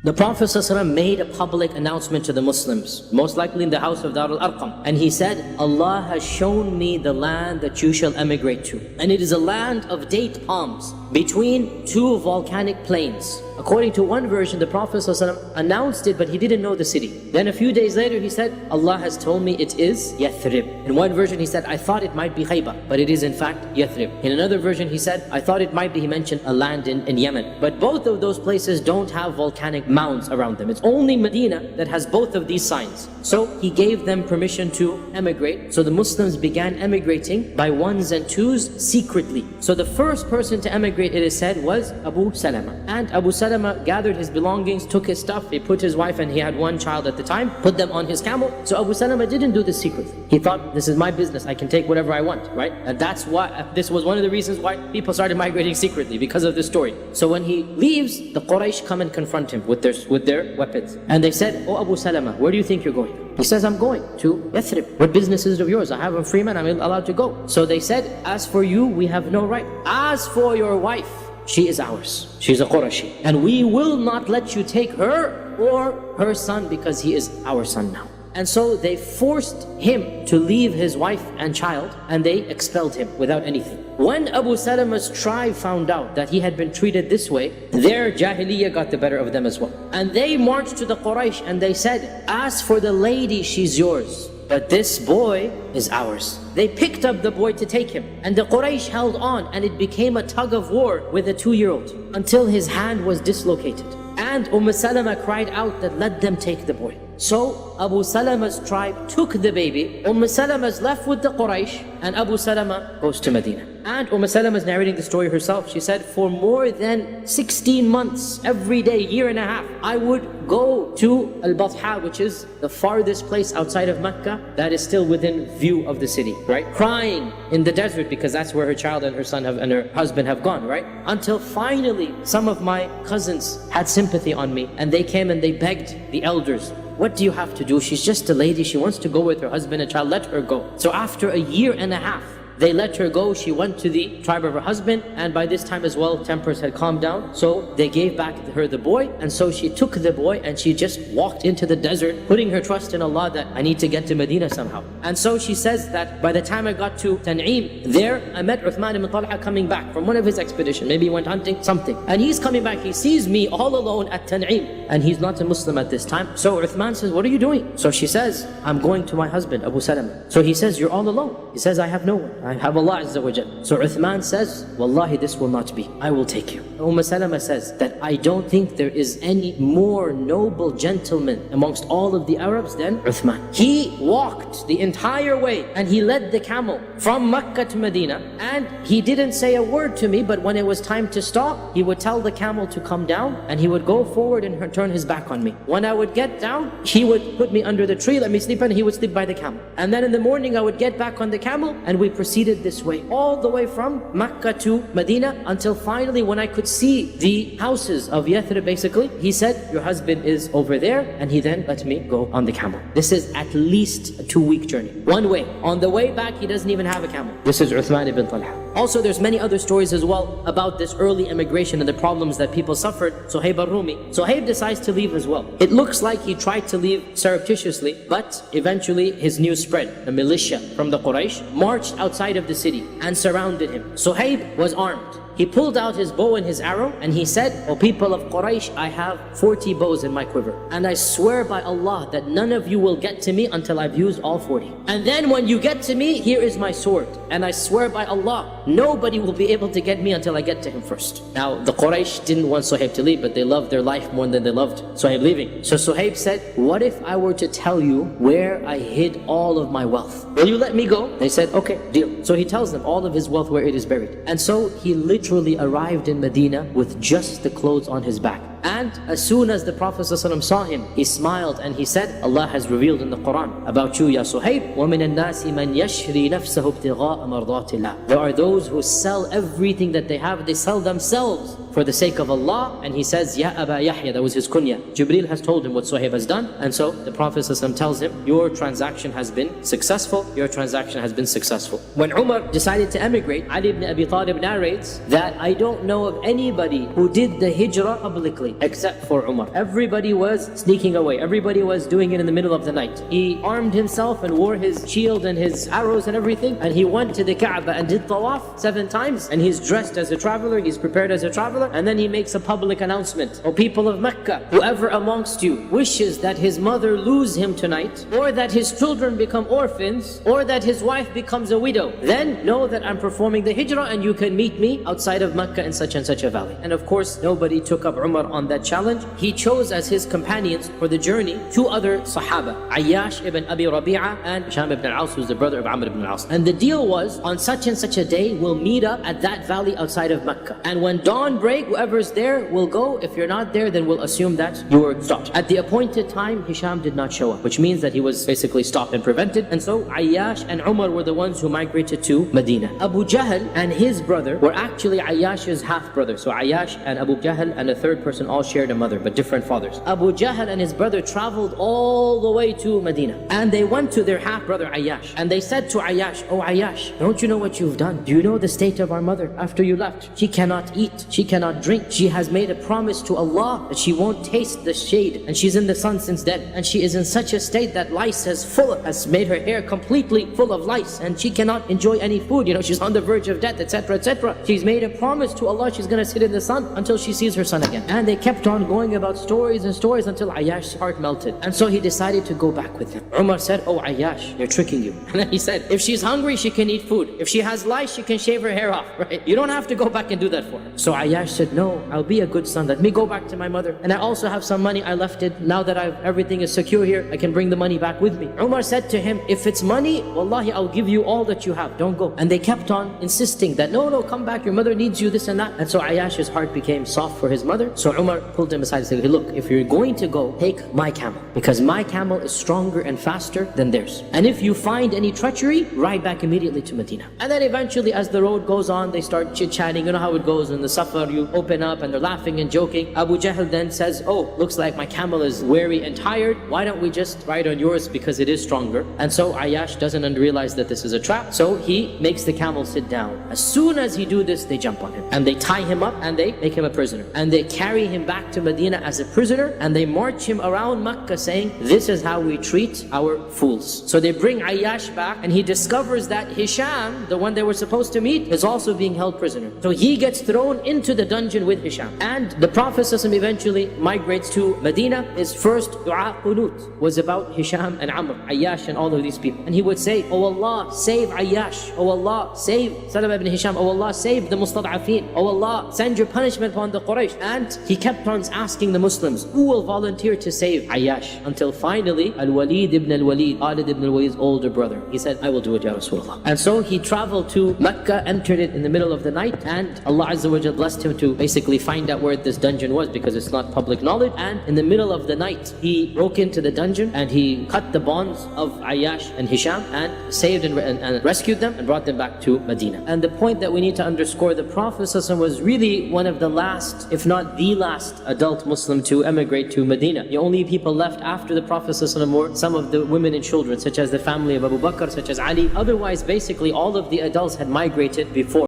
The Prophet ﷺ made a public announcement to the Muslims, most likely in the house of Dar al-Arqam. And he said, Allah has shown me the land that you shall emigrate to. And it is a land of date palms between two volcanic plains. According to one version, the Prophet ﷺ announced it, but he didn't know the city. Then a few days later, he said, Allah has told me it is Yathrib. In one version, he said, I thought it might be Khaybar, but it is in fact Yathrib. In another version, he said, I thought it might be, he mentioned a land in Yemen. But both of those places don't have volcanic mounds around them. It's only Medina that has both of these signs. So he gave them permission to emigrate. So the Muslims began emigrating by ones and twos secretly. So the first person to emigrate, it is said, was Abu Salama. And Abu Salama gathered his belongings, took his stuff, he put his wife, and he had one child at the time, put them on his camel. So Abu Salama didn't do this secretly. He thought, this is my business, I can take whatever I want, right? And that's why, this was one of the reasons why people started migrating secretly, because of this story. So when he leaves, the Quraysh come and confront him with their weapons. And they said, oh Abu Salama, where do you think you're going? He says, I'm going to Yathrib. What business is it of yours? I have a free man, I'm allowed to go. So they said, as for you, we have no right. As for your wife, she is ours. She's a Qurashi. And we will not let you take her or her son, because he is our son now. And so they forced him to leave his wife and child, and they expelled him without anything. When Abu Salama's tribe found out that he had been treated this way, their Jahiliyyah got the better of them as well. And they marched to the Quraysh and they said, as for the lady, she's yours, but this boy is ours. They picked up the boy to take him, and the Quraysh held on, and it became a tug of war with a 2-year-old until his hand was dislocated. And Salama cried out that let them take the boy. So Abu Salama's tribe took the baby. Salama's left with the Quraysh, and Abu Salama goes to Medina. And Salama is narrating the story herself. She said, for more than 16 months, every day, year and a half, I would go to Al-Batha, which is the farthest place outside of Mecca that is still within view of the city, right? Crying in the desert, because that's where her child and her son and her husband have gone, right? Until finally, some of my cousins had sympathy on me, and they came and they begged the elders, what do you have to do? She's just a lady, she wants to go with her husband and child, let her go. So after a year and a half, they let her go. She went to the tribe of her husband, and by this time as well, tempers had calmed down. So they gave back her the boy, and so she took the boy and she just walked into the desert, putting her trust in Allah that I need to get to Medina somehow. And so she says that by the time I got to Tan'im, there I met Uthman ibn Talha coming back from one of his expeditions. Maybe he went hunting, something. And he's coming back, he sees me all alone at Tan'im, and he's not a Muslim at this time. So Uthman says, what are you doing? So she says, I'm going to my husband, Abu Salama. So he says, you're all alone. He says, I have no one. I have Allah Azza wa Jal. So Uthman says, Wallahi, this will not be. I will take you. Salama says that I don't think there is any more noble gentleman amongst all of the Arabs than Uthman. He walked the entire way and he led the camel from Mecca to Medina, and he didn't say a word to me, but when it was time to stop, he would tell the camel to come down and he would go forward and turn his back on me. When I would get down, he would put me under the tree, let me sleep, and he would sleep by the camel. And then in the morning I would get back on the camel, and we proceeded this way, all the way from Mecca to Medina, until finally when I could see the houses of Yathrib, basically, he said, your husband is over there, and he then let me go on the camel. This is at least a 2-week journey, one way. On the way back, he doesn't even have a camel. This is Uthman ibn Talha. Also, there's many other stories as well about this early immigration and the problems that people suffered. Suhaib al-Rumi. Suhaib decides to leave as well. It looks like he tried to leave surreptitiously, but eventually his news spread. The militia from the Quraysh marched outside of the city and surrounded him. Suhaib was armed. He pulled out his bow and his arrow, and he said, O people of Quraysh, I have 40 bows in my quiver, and I swear by Allah that none of you will get to me until I've used all 40. And then when you get to me, here is my sword, and I swear by Allah, nobody will be able to get me until I get to him first. Now the Quraysh didn't want Suhaib to leave, but they loved their life more than they loved Suhaib leaving. So Suhaib said, what if I were to tell you where I hid all of my wealth? Will you let me go? They said, okay, deal. So he tells them all of his wealth, where it is buried. And so he literally arrived in Medina with just the clothes on his back. And as soon as the Prophet ﷺ saw him, he smiled and he said, Allah has revealed in the Quran about you, Ya Suhaib, وَمِنَ النَّاسِ مَنْ يَشْرِي نَفْسَهُ ابْتِغَاءَ مَرْضَاتِ اللَّهِ. There are those who sell everything that they have, they sell themselves for the sake of Allah. And he says, Ya Aba Yahya, that was his kunya. Jibreel has told him what Suhaib has done. And so the Prophet ﷺ tells him, your transaction has been successful. Your transaction has been successful. When Umar decided to emigrate, Ali ibn Abi Talib narrates that I don't know of anybody who did the hijrah publicly except for Umar. Everybody was sneaking away. Everybody was doing it in the middle of the night. He armed himself and wore his shield and his arrows and everything, and he went to the Kaaba and did tawaf 7 times, and he's dressed as a traveler, he's prepared as a traveler, and then he makes a public announcement. O people of Mecca, whoever amongst you wishes that his mother lose him tonight, or that his children become orphans, or that his wife becomes a widow, then know that I'm performing the hijrah and you can meet me outside of Mecca in such and such a valley. And of course, nobody took up Umar on that challenge. He chose as his companions for the journey 2 other Sahaba, Ayyash ibn Abi Rabi'ah and Hisham ibn al-Aws, who's the brother of Amr ibn al-Aws. And the deal was, on such and such a day, we'll meet up at that valley outside of Mecca. And when dawn break, whoever's there will go. If you're not there, then we'll assume that you were stopped. At the appointed time, Hisham did not show up, which means that he was basically stopped and prevented. And so Ayyash and Umar were the ones who migrated to Medina. Abu Jahl and his brother were actually Ayyash's half-brother. So Ayyash and Abu Jahl and a third person all shared a mother, but different fathers. Abu Jahl and his brother traveled all the way to Medina. And they went to their half-brother Ayyash. And they said to Ayyash, oh Ayyash, don't you know what you've done? Do you know the state of our mother after you left? She cannot eat, she cannot drink. She has made a promise to Allah that she won't taste the shade, and she's in the sun since then. And she is in such a state that lice has made her hair completely full of lice, and she cannot enjoy any food. She's on the verge of death, etc., etc. She's made a promise to Allah she's going to sit in the sun until she sees her son again. And they kept on going about stories and stories until Ayyash's heart melted. And so he decided to go back with them. Umar said, oh Ayyash, they're tricking you. And then he said, if she's hungry, she can eat food. If she has lice, she can shave her hair off, right? You don't have to go back and do that for her. So Ayyash said, no, I'll be a good son. Let me go back to my mother. And I also have some money. I left it. Now that everything is secure here, I can bring the money back with me. Umar said to him, if it's money, wallahi, I'll give you all that you have. Don't go. And they kept on insisting that, no, come back. Your mother needs you, this and that. And so Ayyash's heart became soft for his mother. So Umar pulled him aside and said, hey, look, if you're going to go, take my camel, because my camel is stronger and faster than theirs. And if you find any treachery, ride back immediately to Medina. And then eventually, as the road goes on, they start chit-chatting. You know how it goes in the safar, you open up and they're laughing and joking. Abu Jahl then says, oh, looks like my camel is weary and tired. Why don't we just ride on yours because it is stronger? And so Ayyash doesn't realize that this is a trap. So he makes the camel sit down. As soon as he do this, they jump on him. And they tie him up and they make him a prisoner. And they carry him back to Medina as a prisoner. And they march him around Mecca saying, this is how we treat our fools. So they bring Ayyash back and he discovers that Hisham, the one they were supposed to meet, is also being held prisoner. So he gets thrown into the dungeon with Hisham. And the Prophet ﷺ eventually migrates to Medina. His first dua qunut was about Hisham and Amr, Ayyash and all of these people. And he would say, oh Allah, save Ayyash. Oh Allah, save Sahabah ibn Hisham. Oh Allah, save the Mustad'afin. Oh Allah, send your punishment upon the Quraysh. And he kept on asking the Muslims, who will volunteer to save Ayyash? Until finally, Al-Walid ibn al-Walid, Khalid ibn al-Walid's older brother, he said, I will do it, Ya Rasulullah. And so he traveled to Mecca, entered it in the middle of the night, and Allah Azza wa Jalla blessed him to basically find out where this dungeon was, because it's not public knowledge. And in the middle of the night, he broke into the dungeon and he cut the bonds of Ayyash and Hisham and saved and rescued them and brought them back to Medina. And the point that we need to underscore, the Prophet ﷺ was really one of the last, if not the last, adult Muslim to emigrate to Medina. The only people left after the Prophet ﷺ were some of the women and children, such as the family of Abu Bakr, such as Ali. Otherwise, basically all of the adults had migrated before.